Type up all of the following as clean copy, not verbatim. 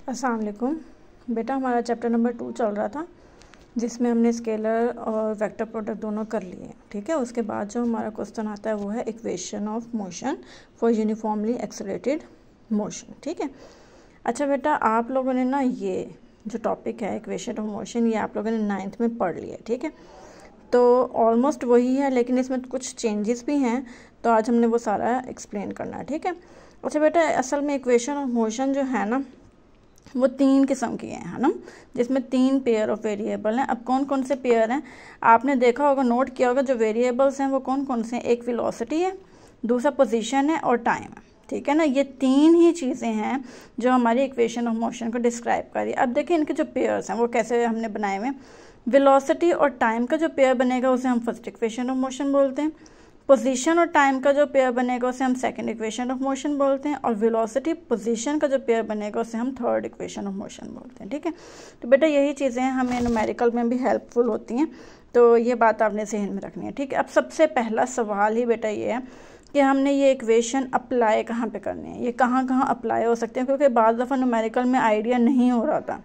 अस्सलाम वालेकुम बेटा, हमारा चैप्टर नंबर 2 चल रहा था जिसमें हमने स्केलर और वेक्टर प्रोडक्ट दोनों कर लिए। ठीक है, उसके बाद जो हमारा क्वेश्चन आता है वो है equation of motion for uniformly accelerated motion. ठीक है, अच्छा बेटा, आप लोगों ने ना ये जो टॉपिक है इक्वेशन ऑफ मोशन, ये आप लोगों ने 9th में पढ़ लिया। ठीक है, तो ऑलमोस्ट वही है, लेकिन इसमें कुछ चेंजेस भी हैं, तो आज हमने वो सारा एक्सप्लेन करना है। ठीक है, अच्छा बेटा, असल में इक्वेशन ऑफ मोशन जो है ना वो 3 किस्म की है ना, जिसमें 3 पेयर ऑफ वेरिएबल हैं। अब कौन कौन से पेयर हैं आपने देखा होगा, नोट किया होगा। जो वेरिएबल्स हैं वो कौन कौन से हैं? एक वेलोसिटी है, दूसरा पोजीशन है और टाइम है। ठीक है ना, ये 3 ही चीज़ें हैं जो हमारी इक्वेशन ऑफ मोशन को डिस्क्राइब कर रही है। अब देखिए इनके जो पेयर्स हैं वो कैसे हमने बनाए हुए। वेलोसिटी और टाइम का जो पेयर बनेगा उसे हम फर्स्ट इक्वेशन ऑफ मोशन बोलते हैं। पोजीशन और टाइम का जो पेयर बनेगा उसे हम सेकंड इक्वेशन ऑफ मोशन बोलते हैं। और वेलोसिटी पोजीशन का जो पेयर बनेगा उसे हम थर्ड इक्वेशन ऑफ मोशन बोलते हैं। ठीक है, तो बेटा यही चीज़ें हमें न्यूमेरिकल में भी हेल्पफुल होती हैं, तो ये बात आपने जहन में रखनी है। ठीक है, अब सबसे पहला सवाल ही बेटा ये है कि हमने ये इक्वेशन अप्लाई कहाँ पे करनी है, ये कहाँ कहाँ अप्लाई हो सकते हैं, क्योंकि बाद दफ़ा न्यूमेरिकल में आइडिया नहीं हो रहा था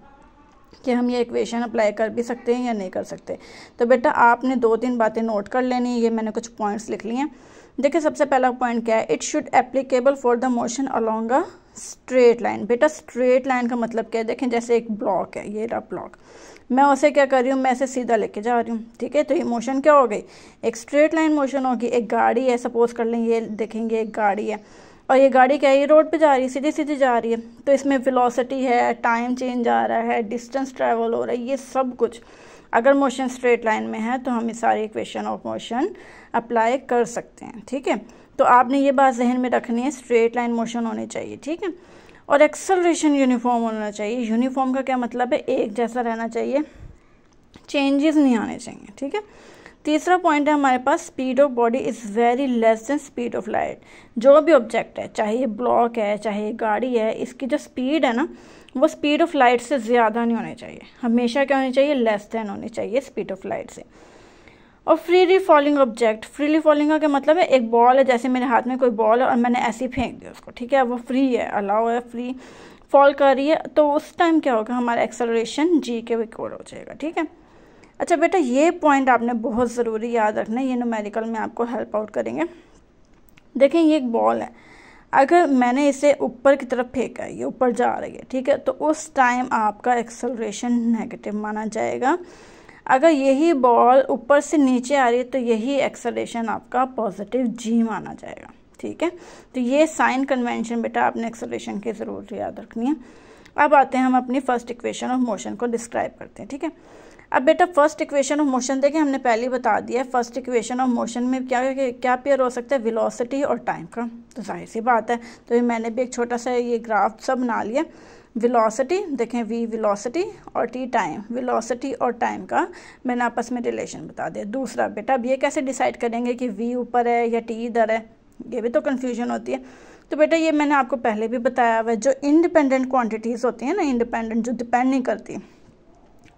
कि हम ये इक्वेशन अप्लाई कर भी सकते हैं या नहीं कर सकते। तो बेटा आपने 2-3 बातें नोट कर लेनी है, ये मैंने कुछ पॉइंट्स लिख लिए हैं। देखिए सबसे पहला पॉइंट क्या है, it should applicable for the motion along a straight line. बेटा स्ट्रेट लाइन का मतलब क्या है, देखें जैसे एक ब्लॉक है, ये रहा ब्लॉक, मैं उसे क्या कर रही हूँ, मैं इसे सीधा लेके जा रही हूँ। ठीक है, तो ये मोशन क्या हो गई, एक स्ट्रेट लाइन मोशन होगी। एक गाड़ी है, सपोज कर लें, ये देखेंगे एक गाड़ी है और ये गाड़ी क्या है, ये रोड पे जा रही है, सीधी सीधी जा रही है, तो इसमें वेलोसिटी है, टाइम चेंज आ रहा है, डिस्टेंस ट्रैवल हो रहा है, ये सब कुछ अगर मोशन स्ट्रेट लाइन में है तो हम इस सारी इक्वेशन ऑफ मोशन अप्लाई कर सकते हैं। ठीक है, तो आपने ये बात जहन में रखनी है, स्ट्रेट लाइन मोशन होनी चाहिए। ठीक है, और एक्सेलरेशन यूनिफॉर्म होना चाहिए। यूनिफॉर्म का क्या मतलब है, एक जैसा रहना चाहिए, चेंजेस नहीं आने चाहिए। ठीक है, तीसरा पॉइंट है हमारे पास, speed of body is very less than speed of light. जो भी ऑब्जेक्ट है, चाहे ये ब्लॉक है चाहे ये गाड़ी है, इसकी जो स्पीड है ना वो स्पीड ऑफ लाइट से ज़्यादा नहीं होनी चाहिए, हमेशा क्या होनी चाहिए, लेस देन होनी चाहिए स्पीड ऑफ लाइट से। और freely falling object, freely falling का क्या मतलब है, एक बॉल है, जैसे मेरे हाथ में कोई बॉल है और मैंने ऐसे ही फेंक दिया उसको। ठीक है, वो फ्री है, अलाउ है, फ्री फॉल कर रही है, तो उस टाइम क्या होगा, हमारा एक्सेलरेशन जी के इक्वल हो जाएगा। ठीक है, अच्छा बेटा ये पॉइंट आपने बहुत ज़रूरी याद रखना है, ये न्यूमेरिकल में आपको हेल्प आउट करेंगे। देखें ये एक बॉल है, अगर मैंने इसे ऊपर की तरफ फेंका है, ये ऊपर जा रही है, ठीक है, तो उस टाइम आपका एक्सेलरेशन नेगेटिव माना जाएगा। अगर यही बॉल ऊपर से नीचे आ रही है तो यही एक्सेलरेशन आपका पॉजिटिव जी माना जाएगा। ठीक है, तो ये साइन कन्वेंशन बेटा आपने एक्सेलरेशन की ज़रूर याद रखनी है। अब आते हैं हम अपनी फर्स्ट इक्वेशन ऑफ मोशन को डिस्क्राइब करते हैं। ठीक है, अब बेटा फर्स्ट इक्वेशन ऑफ मोशन देखें, हमने पहले ही बता दिया है फर्स्ट इक्वेशन ऑफ मोशन में क्या पेयर हो सकता है, वेलोसिटी और टाइम का, तो जाहिर सी बात है। तो ये मैंने भी एक छोटा सा ये ग्राफ सब बना लिया। वेलोसिटी देखें, वी वेलोसिटी और टी टाइम, वेलोसिटी और टाइम का मैंने आपस में रिलेशन बता दिया। दूसरा बेटा अब ये कैसे डिसाइड करेंगे कि वी ऊपर है या टी इधर है, ये भी तो कन्फ्यूजन होती है। तो बेटा ये मैंने आपको पहले भी बताया हुआ है, जो इंडिपेंडेंट क्वांटिटीज़ होती हैं ना, इंडिपेंडेंट जो डिपेंड नहीं करती,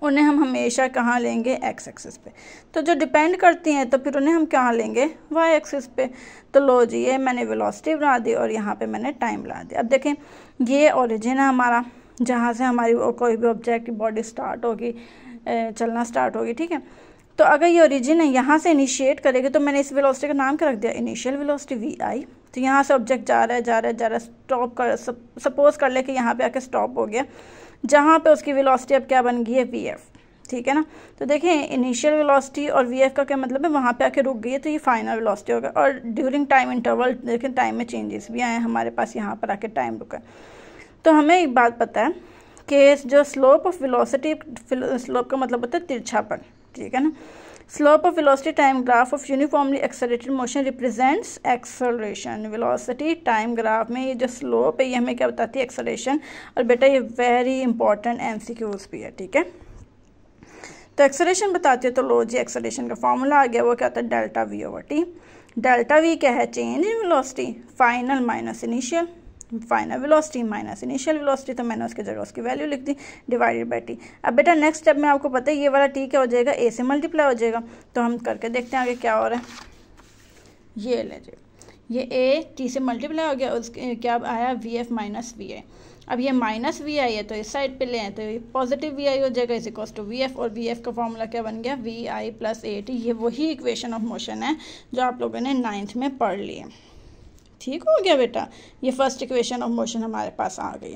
उन्हें हम हमेशा कहाँ लेंगे, एक्स एक्सिस पे। तो जो डिपेंड करती हैं तो फिर उन्हें हम कहाँ लेंगे, वाई एक्सिस पे। तो लो जी, ये मैंने वेलोसिटी बना दी और यहाँ पे मैंने टाइम बना दिया। अब देखें ये ओरिजिन है हमारा, जहाँ से हमारी कोई भी ऑब्जेक्ट की बॉडी स्टार्ट होगी, चलना स्टार्ट होगी। ठीक है, तो अगर ये ओरिजिन है, यहाँ से इनिशिएट करेगी, तो मैंने इस वेलोसिटी का नाम क्या रख दिया, इनिशियल वेलोसिटी वी आई। तो यहाँ से ऑब्जेक्ट जा रहा है, स्टॉप कर, सपोज कर ले कि यहाँ पे आके स्टॉप हो गया, जहाँ पे उसकी वेलोसिटी अब क्या बन गई है, वी एफ। ठीक है ना, तो देखें इनिशियल वेलोसिटी और वी एफ का क्या मतलब है, वहाँ पे आके रुक गई है, तो ये फाइनल वेलोसिटी होगा। और ड्यूरिंग टाइम इंटरवल देखें टाइम में चेंजेस भी आए हैं हमारे पास, यहाँ पर आके टाइम रुका। तो हमें एक बात पता है कि जो स्लोप ऑफ वेलोसिटी, स्लोप का मतलब होता है तिरछापन। ठीक है ना, slope of velocity time graph of uniformly accelerated motion represents acceleration. Velocity time graph में ये जो स्लोप है ये हमें क्या बताती है, एक्सेलरेशन। और बेटा ये वेरी इंपॉर्टेंट एमसीक्यूज भी है। ठीक है, तो एक्सेलरेशन बताती है, तो लो जी एक्सेलरेशन का फॉर्मूला आ गया, वो क्या होता है, delta we over T. Delta we क्या है, change in velocity, final minus initial, final velocity minus initial velocity, तो मैंने उसकी जगह उसकी वैल्यू लिख दी, डिवाइडेड बाय टी। अब बेटा नेक्स्ट स्टेप में आपको पता है ये वाला टी क्या हो जाएगा, ए से मल्टीप्लाई हो जाएगा। तो हम करके देखते हैं आगे क्या हो रहा है। ये ले जाए, ये ए टी से मल्टीप्लाई हो गया, उसके क्या आया, V F minus V A. अब ये माइनस वी आई है तो इस साइड पे ले आए तो ये पॉजिटिव वी आई हो जाएगा, is equals to V F, और वी एफ का फॉर्मूला क्या बन गया, V I plus A T. ये वही इक्वेशन ऑफ मोशन है जो आप लोगों ने 9th में पढ़ ली है। ठीक हो गया बेटा, ये फर्स्ट इक्वेशन ऑफ मोशन हमारे पास आ गई।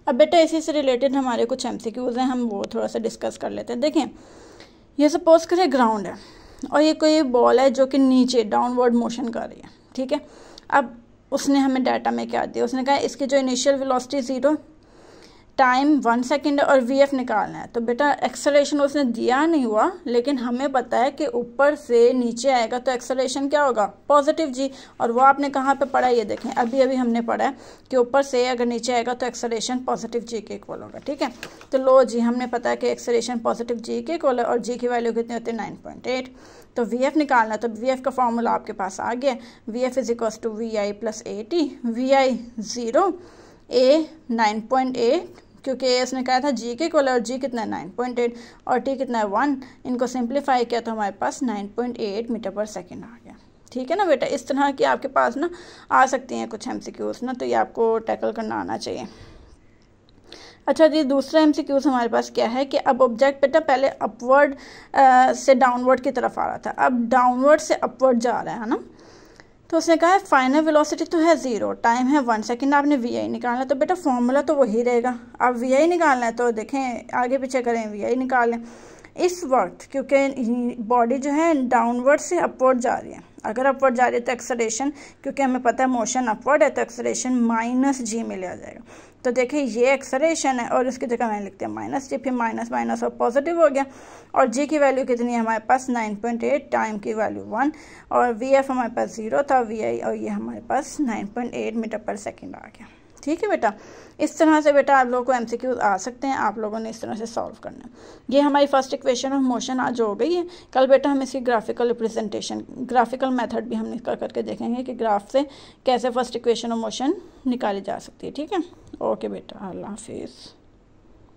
अब बेटा इसी से रिलेटेड हमारे कुछ एमसीक्यूज हैं, हम वो थोड़ा सा डिस्कस कर लेते हैं। देखें, ये सपोज करें ग्राउंड है और ये कोई बॉल है जो कि नीचे डाउनवर्ड मोशन कर रही है, ठीक है। अब उसने हमें डाटा में क्या दिया, उसने कहा इसकी जो इनिशियल वेलोसिटी 0, टाइम 1 सेकेंड और वी एफ निकालना है। तो बेटा एक्सेलरेशन उसने दिया नहीं हुआ, लेकिन हमें पता है कि ऊपर से नीचे आएगा तो एक्सेलरेशन क्या होगा, पॉजिटिव जी। और वो आपने कहाँ पे पढ़ा, ये देखें अभी अभी हमने पढ़ा है कि ऊपर से अगर नीचे आएगा तो एक्सेलरेशन पॉजिटिव जी के इक्वल होगा, ठीक है। तो लो जी, हमने पता है कि एक्सेलरेशन पॉजिटिव जी के इक्वल है और जी की वैल्यू कितनी होती है, 9.8। तो वी एफ निकालना है, तो वी एफ का फॉर्मूला आपके पास आ गया, V F is equals to V I plus A T. V I 0, A 9.8, क्योंकि इसने कहा था जी के इक्वल और जी कितना है 9.8 और टी कितना है 1। इनको सिंप्लीफाई किया तो हमारे पास 9.8 मीटर पर सेकेंड आ गया। ठीक है ना बेटा, इस तरह की आपके पास ना आ सकती हैं कुछ एमसीक्यूज ना, तो ये आपको टैकल करना आना चाहिए। अच्छा जी, दूसरा एमसीक्यूज हमारे पास क्या है कि अब ऑब्जेक्ट बेटा पहले अपवर्ड से डाउनवर्ड की तरफ आ रहा था, अब डाउनवर्ड से अपवर्ड जा रहा है ना। तो उसने कहा है फाइनल वेलोसिटी तो है 0, टाइम है 1 सेकेंड, आपने वी आई निकालना, तो बेटा फॉर्मूला तो वही रहेगा। अब वी आई निकालना है तो देखें आगे पीछे करें, वी आई निकाल लें। इस वक्त क्योंकि बॉडी जो है डाउनवर्ड से अपवर्ड जा रही है, अगर अपवर्ड जा रही है तो एक्सेलरेशन, क्योंकि हमें पता है मोशन अपवर्ड है तो एक्सेलरेशन माइनस जी में लिया जाएगा। तो देखिए ये एक्सेलरेशन है और उसकी जगह मैंने लिखते हैं माइनस जी, फिर माइनस माइनस और पॉजिटिव हो गया। और जी की वैल्यू कितनी है हमारे पास 9.8, टाइम की वैल्यू 1 और वी एफ हमारे पास 0 था, वी आई और ये हमारे पास 9.8 मीटर पर सेकेंड आ गया। ठीक है बेटा, इस तरह से बेटा आप लोगों को एमसीक्यूज आ सकते हैं, आप लोगों ने इस तरह से सॉल्व करना है। ये हमारी फर्स्ट इक्वेशन ऑफ मोशन आज हो गई है। कल बेटा हम इसकी ग्राफिकल रिप्रेजेंटेशन, ग्राफिकल मेथड भी हम इसका करके देखेंगे कि ग्राफ से कैसे फर्स्ट इक्वेशन ऑफ मोशन निकाली जा सकती है। ठीक है, ओके बेटा, अल्लाह हाफिज़।